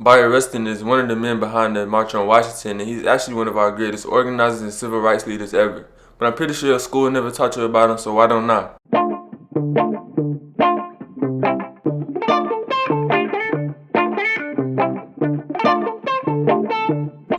Bayard Rustin is one of the men behind the March on Washington, and he's actually one of our greatest organizers and civil rights leaders ever. But I'm pretty sure your school never taught you about him, so why don't I?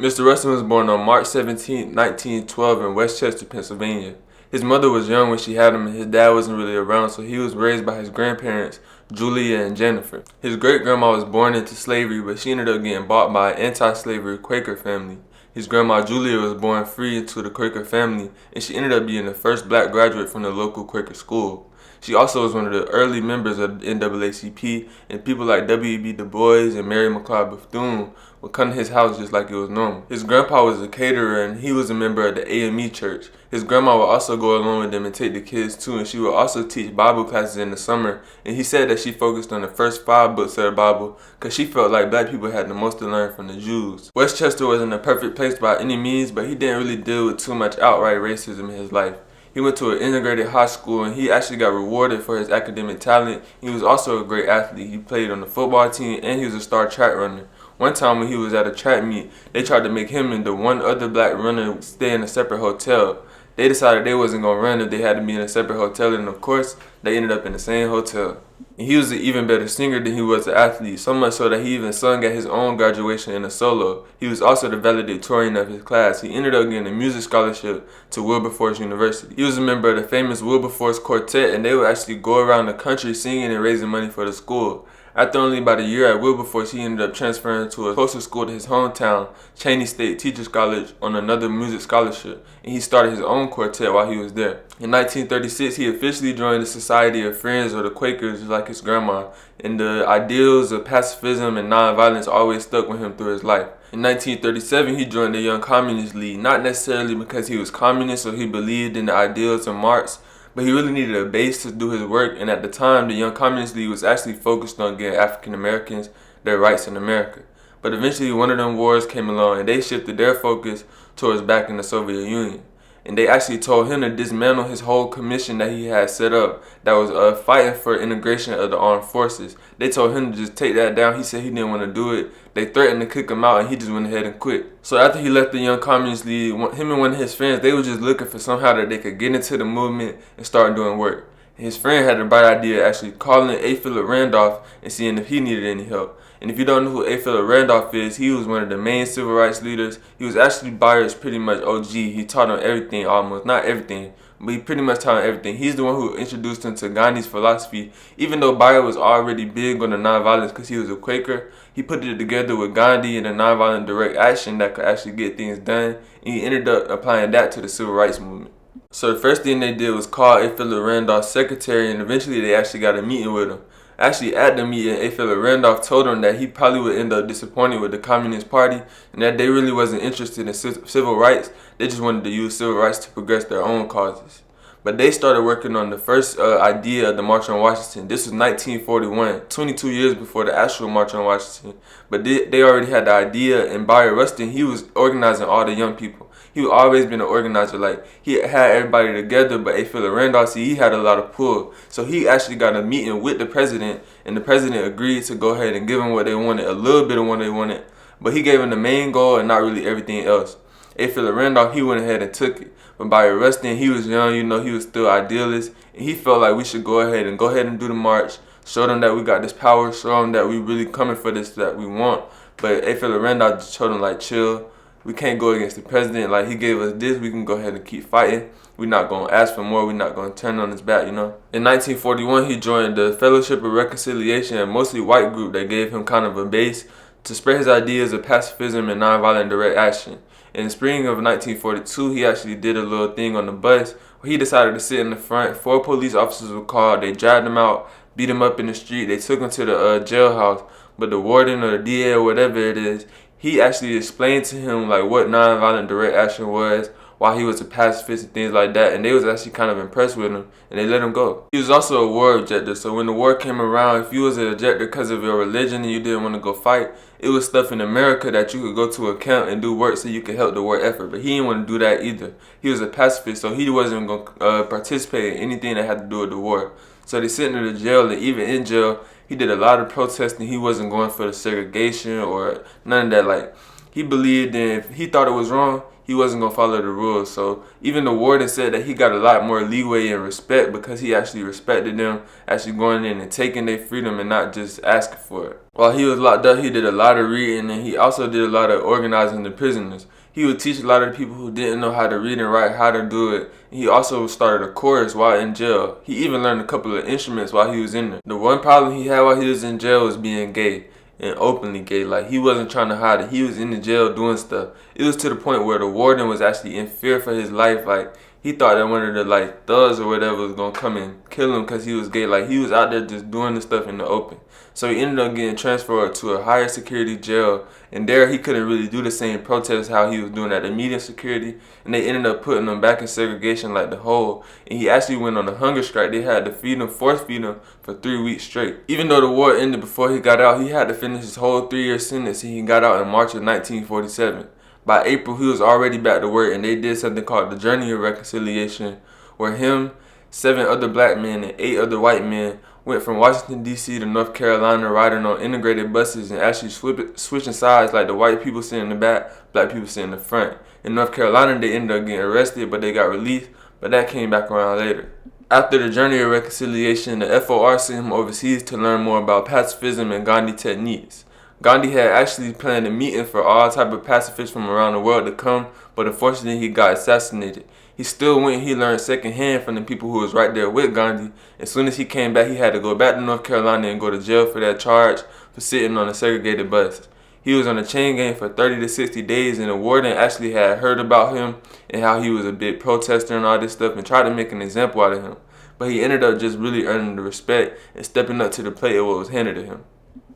Mr. Rustin was born on March 17, 1912 in Westchester, Pennsylvania. His mother was young when she had him, and his dad wasn't really around, so he was raised by his grandparents, Julia and Jennifer. His great-grandma was born into slavery, but she ended up getting bought by an anti-slavery Quaker family. His grandma Julia was born free into the Quaker family, and she ended up being the first black graduate from the local Quaker school. She also was one of the early members of the NAACP, and people like W.E.B. Du Bois and Mary McLeod Bethune would come to his house just like it was normal. His grandpa was a caterer, and he was a member of the AME church. His grandma would also go along with them and take the kids too, and she would also teach Bible classes in the summer. And he said that she focused on the first 5 books of the Bible because she felt like black people had the most to learn from the Jews. Westchester wasn't a perfect place by any means, but he didn't really deal with too much outright racism in his life. He went to an integrated high school, and he actually got rewarded for his academic talent. He was also a great athlete. He played on the football team, and he was a star track runner. One time when he was at a track meet, they tried to make him and the one other black runner stay in a separate hotel. They decided they wasn't going to run if they had to be in a separate hotel, and of course, they ended up in the same hotel. And he was an even better singer than he was an athlete, so much so that he even sung at his own graduation in a solo. He was also the valedictorian of his class. He ended up getting a music scholarship to Wilberforce University. He was a member of the famous Wilberforce Quartet, and they would actually go around the country singing and raising money for the school. After only about a year at Wilberforce, he ended up transferring to a closer school to his hometown, Cheney State Teachers College, on another music scholarship, and he started his own quartet while he was there. In 1936, he officially joined the Society of Friends, or the Quakers, just like his grandma, and the ideals of pacifism and nonviolence always stuck with him through his life. In 1937, he joined the Young Communist League, not necessarily because he was communist or he believed in the ideals of Marx, but he really needed a base to do his work, and at the time, the Young Communist League was actually focused on getting African Americans their rights in America. But eventually, one of them wars came along, and they shifted their focus towards backing the Soviet Union. And they actually told him to dismantle his whole commission that he had set up that was fighting for integration of the armed forces. They told him to just take that down. He said he didn't want to do it. They threatened to kick him out, and he just went ahead and quit. So after he left the Young Communist League, him and one of his friends, they were just looking for somehow that they could get into the movement and start doing work. His friend had the bright idea of actually calling A. Philip Randolph and seeing if he needed any help. And if you don't know who A. Philip Randolph is, he was one of the main civil rights leaders. He was actually Bayard's pretty much OG. He taught him everything almost. Not everything, but he pretty much taught him everything. He's the one who introduced him to Gandhi's philosophy. Even though Bayard was already big on the nonviolence because he was a Quaker, he put it together with Gandhi and a nonviolent direct action that could actually get things done. And he ended up applying that to the civil rights movement. So the first thing they did was call A. Philip Randolph's secretary, and eventually they actually got a meeting with him. Actually, at the meeting, A. Philip Randolph told him that he probably would end up disappointed with the Communist Party and that they really wasn't interested in civil rights. They just wanted to use civil rights to progress their own causes. But they started working on the first idea of the March on Washington. This was 1941, 22 years before the actual March on Washington. But they already had the idea, and Bayard Rustin, he was organizing all the young people. He always been an organizer. Like, he had everybody together, but A. Philip Randolph, see, he had a lot of pull. So he actually got a meeting with the president, and the president agreed to go ahead and give him what they wanted, a little bit of what they wanted. But he gave him the main goal and not really everything else. A. Philip Randolph, he went ahead and took it. But Bayard Rustin, he was young, he was still idealist, and he felt like we should go ahead and do the march, show them that we got this power, show them that we really coming for this that we want. But A. Philip Randolph just told them, like, chill. We can't go against the president. Like, he gave us this, we can go ahead and keep fighting. We're not going to ask for more. We're not going to turn on his back, In 1941, he joined the Fellowship of Reconciliation, a mostly white group that gave him kind of a base to spread his ideas of pacifism and nonviolent direct action. In the spring of 1942, he actually did a little thing on the bus where he decided to sit in the front. 4 police officers were called. They dragged him out, beat him up in the street. They took him to the jailhouse. But the warden or the DA or whatever it is, he actually explained to him like what nonviolent direct action was, why he was a pacifist and things like that, and they was actually kind of impressed with him, and they let him go. He was also a war objector, so when the war came around, if you was an objector because of your religion and you didn't want to go fight, it was stuff in America that you could go to a camp and do work so you could help the war effort, but he didn't want to do that either. He was a pacifist, so he wasn't going to participate in anything that had to do with the war. So they sent him to jail, and even in jail, He did a lot of protesting. He wasn't going for the segregation or none of that. Like, he believed in, if he thought it was wrong, he wasn't going to follow the rules. So even the warden said that he got a lot more leeway and respect because he actually respected them actually going in and taking their freedom and not just asking for it. While he was locked up, he did a lot of reading, and he also did a lot of organizing the prisoners. He would teach a lot of the people who didn't know how to read and write how to do it. He also started a chorus while in jail. He even learned a couple of instruments while he was in there. The one problem he had while he was in jail was being gay, and openly gay. Like, he wasn't trying to hide it. He was in the jail doing stuff. It was to the point where the warden was actually in fear for his life. Like, he thought that one of the thugs or whatever was gonna come and kill him because he was gay. Like, he was out there just doing this stuff in the open. So he ended up getting transferred to a higher security jail, and there he couldn't really do the same protests how he was doing at the medium security, and they ended up putting him back in segregation like the whole. And he actually went on a hunger strike. They had to force feed him for 3 weeks straight. Even though the war ended before he got out, he had to finish his whole 3-year sentence, and he got out in March of 1947. By April, he was already back to work, and they did something called the Journey of Reconciliation, where him, 7 other black men, and 8 other white men went from Washington, D.C. to North Carolina riding on integrated buses and actually switching sides, like the white people sitting in the back, black people sitting in the front. In North Carolina, they ended up getting arrested, but they got released, but that came back around later. After the Journey of Reconciliation, the FOR sent him overseas to learn more about pacifism and Gandhi techniques. Gandhi had actually planned a meeting for all type of pacifists from around the world to come, but unfortunately he got assassinated. He still went, he learned secondhand from the people who was right there with Gandhi. As soon as he came back, he had to go back to North Carolina and go to jail for that charge for sitting on a segregated bus. He was on a chain gang for 30 to 60 days, and the warden actually had heard about him and how he was a big protester and all this stuff and tried to make an example out of him. But he ended up just really earning the respect and stepping up to the plate of what was handed to him.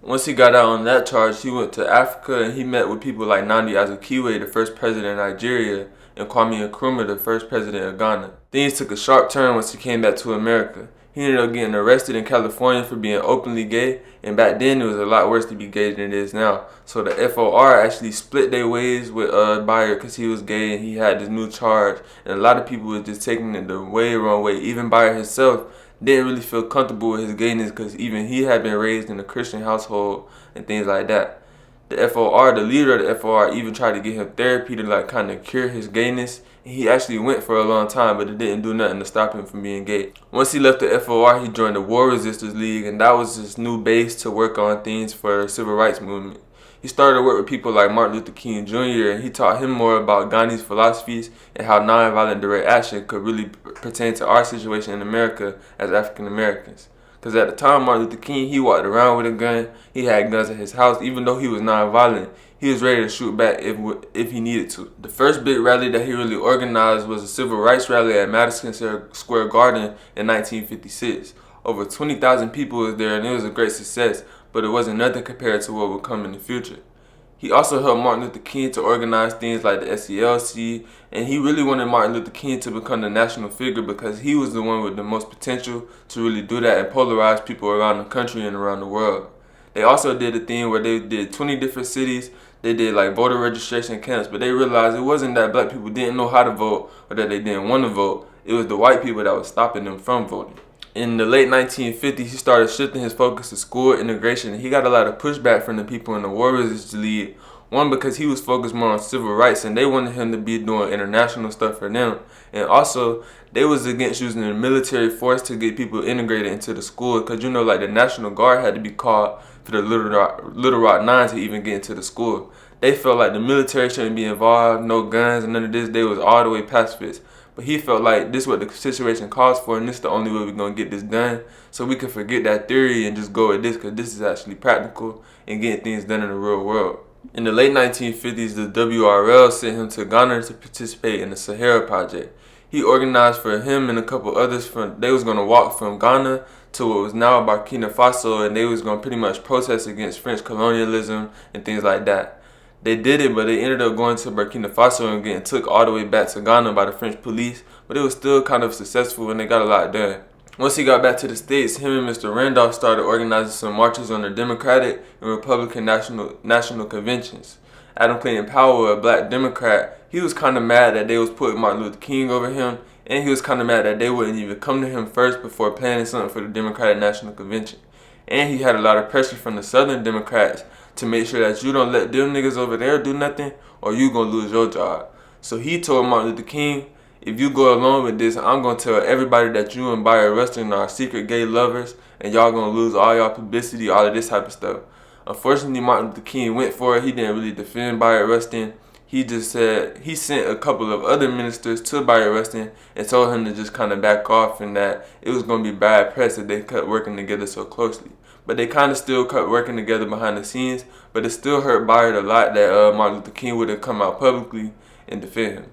Once he got out on that charge, he went to Africa and he met with people like Nnamdi Azikiwe, the first president of Nigeria, and Kwame Nkrumah, the first president of Ghana. Things took a sharp turn once he came back to America. He ended up getting arrested in California for being openly gay, and back then it was a lot worse to be gay than it is now. So the FOR actually split their ways with Bayard because he was gay and he had this new charge, and a lot of people were just taking it the way wrong way. Even Bayard himself didn't really feel comfortable with his gayness because even he had been raised in a Christian household and things like that. The FOR, the leader of the FOR, even tried to get him therapy to kind of cure his gayness. And he actually went for a long time, but it didn't do nothing to stop him from being gay. Once he left the FOR, he joined the War Resisters League, and that was his new base to work on things for the civil rights movement. He started to work with people like Martin Luther King Jr., and he taught him more about Gandhi's philosophies and how nonviolent direct action could really pertain to our situation in America as African Americans. Because at the time, Martin Luther King, he walked around with a gun. He had guns at his house. Even though he was nonviolent, he was ready to shoot back if he needed to. The first big rally that he really organized was a civil rights rally at Madison Square Garden in 1956. Over 20,000 people was there, and it was a great success, but it wasn't nothing compared to what would come in the future. He also helped Martin Luther King to organize things like the SCLC, and he really wanted Martin Luther King to become the national figure because he was the one with the most potential to really do that and polarize people around the country and around the world. They also did a thing where they did 20 different cities. They did like voter registration camps, but they realized it wasn't that black people didn't know how to vote or that they didn't want to vote. It was the white people that was stopping them from voting. In the late 1950s, he started shifting his focus to school integration, and he got a lot of pushback from the people in the War Resisters League. One, because he was focused more on civil rights, and they wanted him to be doing international stuff for them. And also, they was against using the military force to get people integrated into the school, because like the National Guard had to be called for the Little Rock Nine to even get into the school. They felt like the military shouldn't be involved, no guns, and none of this. They was all the way pacifists. But he felt like this is what the situation calls for, and this is the only way we're going to get this done. So we can forget that theory and just go with this, because this is actually practical and getting things done in the real world. In the late 1950s, the WRL sent him to Ghana to participate in the Sahara Project. He organized for him and a couple others, they was going to walk from Ghana to what was now Burkina Faso, and they was going to pretty much protest against French colonialism and things like that. They did it, but they ended up going to Burkina Faso and getting took all the way back to Ghana by the French police, but it was still kind of successful and they got a lot done. Once he got back to the States, him and Mr. Randolph started organizing some marches on the Democratic and Republican national conventions. Adam Clayton Powell, a black Democrat, he was kind of mad that they was putting Martin Luther King over him, and he was kind of mad that they wouldn't even come to him first before planning something for the Democratic National Convention. and he had a lot of pressure from the Southern Democrats to make sure that you don't let them niggas over there do nothing or you gonna lose your job. So he told Martin Luther King, if you go along with this, I'm gonna tell everybody that you and Bayard Rustin are secret gay lovers and y'all gonna lose all y'all publicity, all of this type of stuff. Unfortunately, Martin Luther King went for it. He didn't really defend Bayard Rustin. He just said he sent a couple of other ministers to Bayard Rustin and told him to just kind of back off and that it was going to be bad press if they kept working together so closely. But they kind of still kept working together behind the scenes, but it still hurt Bayard a lot that Martin Luther King wouldn't come out publicly and defend him.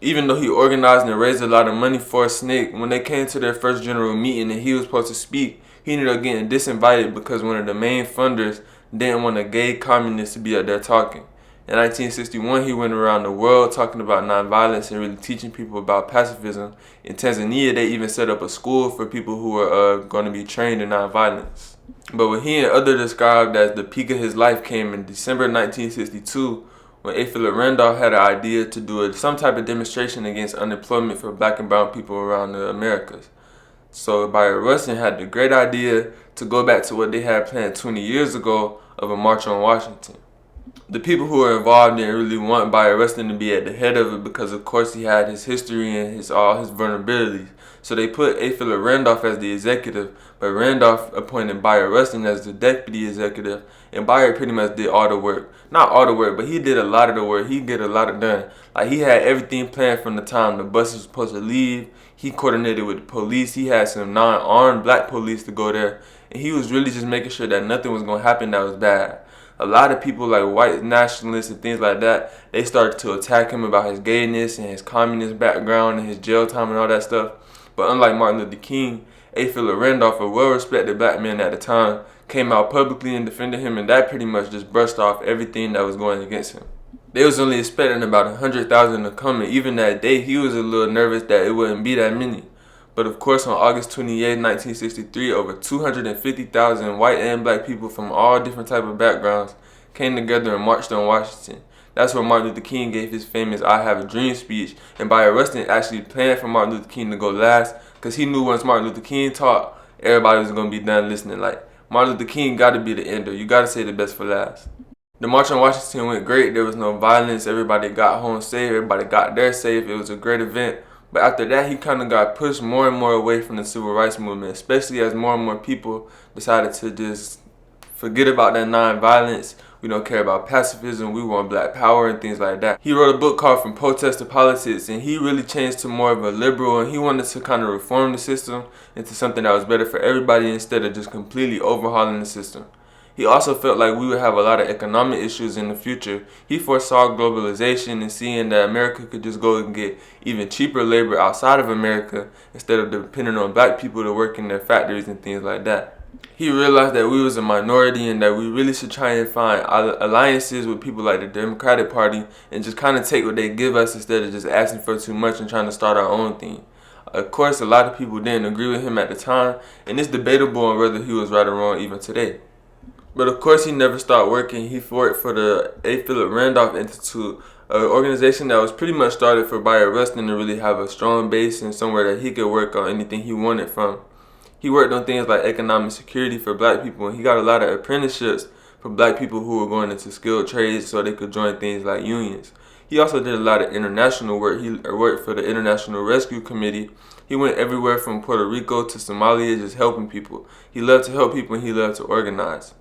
Even though he organized and raised a lot of money for SNCC, when they came to their first general meeting and he was supposed to speak, he ended up getting disinvited because one of the main funders didn't want a gay communist to be up there talking. In 1961, he went around the world talking about nonviolence and really teaching people about pacifism. In Tanzania, they even set up a school for people who were going to be trained in nonviolence. But what he and others described as the peak of his life came in December 1962, when A. Philip Randolph had an idea to do some type of demonstration against unemployment for black and brown people around the Americas. So Bayard Rustin had the great idea to go back to what they had planned 20 years ago of a march on Washington. The people who were involved didn't really want Bayard Rustin to be at the head of it because of course he had his history and all his vulnerabilities. So they put A. Philip Randolph as the executive, but Randolph appointed Bayard Rustin as the deputy executive, and Bayard pretty much did all the work. Not all the work, but he did a lot of the work. He get a lot of done. Like he had everything planned from the time the bus was supposed to leave. He coordinated with the police. He had some non-armed black police to go there, and he was really just making sure that nothing was going to happen that was bad. A lot of people like white nationalists and things like that, they started to attack him about his gayness and his communist background and his jail time and all that stuff. But unlike Martin Luther King, A. Philip Randolph, a well-respected black man at the time, came out publicly and defended him, and that pretty much just brushed off everything that was going against him. They was only expecting about 100,000 to come, and even that day, he was a little nervous that it wouldn't be that many. But of course, on August 28, 1963, over 250,000 white and black people from all different type of backgrounds came together and marched on Washington. That's where Martin Luther King gave his famous I Have a Dream speech, and Bayard Rustin actually planned for Martin Luther King to go last because he knew once Martin Luther King talked, everybody was going to be done listening. Like, Martin Luther King got to be the ender. You got to say the best for last. The March on Washington went great. There was no violence. Everybody got home safe. Everybody got there safe. It was a great event. But after that, he kind of got pushed more and more away from the civil rights movement, especially as more and more people decided to just forget about that non-violence. We don't care about pacifism. We want black power and things like that. He wrote a book called From Protest to Politics, and he really changed to more of a liberal, and he wanted to kind of reform the system into something that was better for everybody instead of just completely overhauling the system. He also felt like we would have a lot of economic issues in the future. He foresaw globalization and seeing that America could just go and get even cheaper labor outside of America instead of depending on black people to work in their factories and things like that. He realized that we was a minority and that we really should try and find alliances with people like the Democratic Party and just kind of take what they give us instead of just asking for too much and trying to start our own thing. Of course, a lot of people didn't agree with him at the time, and it's debatable on whether he was right or wrong even today. But of course, he never stopped working. He worked for the A. Philip Randolph Institute, an organization that was pretty much started for Bayard Rustin to really have a strong base and somewhere that he could work on anything he wanted from. He worked on things like economic security for black people, and he got a lot of apprenticeships for black people who were going into skilled trades so they could join things like unions. He also did a lot of international work. He worked for the International Rescue Committee. He went everywhere from Puerto Rico to Somalia just helping people. He loved to help people and he loved to organize.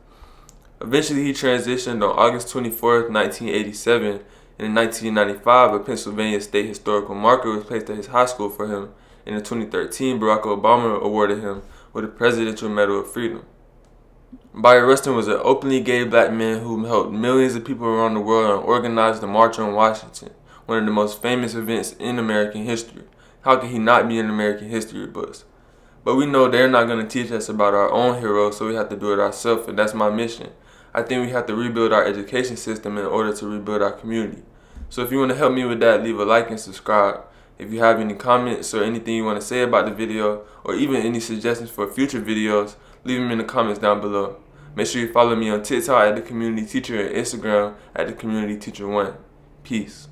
Eventually, he transitioned on August 24th, 1987, and in 1995, a Pennsylvania State Historical Marker was placed at his high school for him. And in 2013, Barack Obama awarded him with the Presidential Medal of Freedom. Bayard Rustin was an openly gay black man who helped millions of people around the world and organized the March on Washington, one of the most famous events in American history. How could he not be in American history books? But we know they're not going to teach us about our own heroes, so we have to do it ourselves, and that's my mission. I think we have to rebuild our education system in order to rebuild our community. So if you want to help me with that, leave a like and subscribe. If you have any comments or anything you want to say about the video, or even any suggestions for future videos, leave them in the comments down below. Make sure you follow me on TikTok at The Community Teacher and Instagram at The Community Teacher 1. Peace.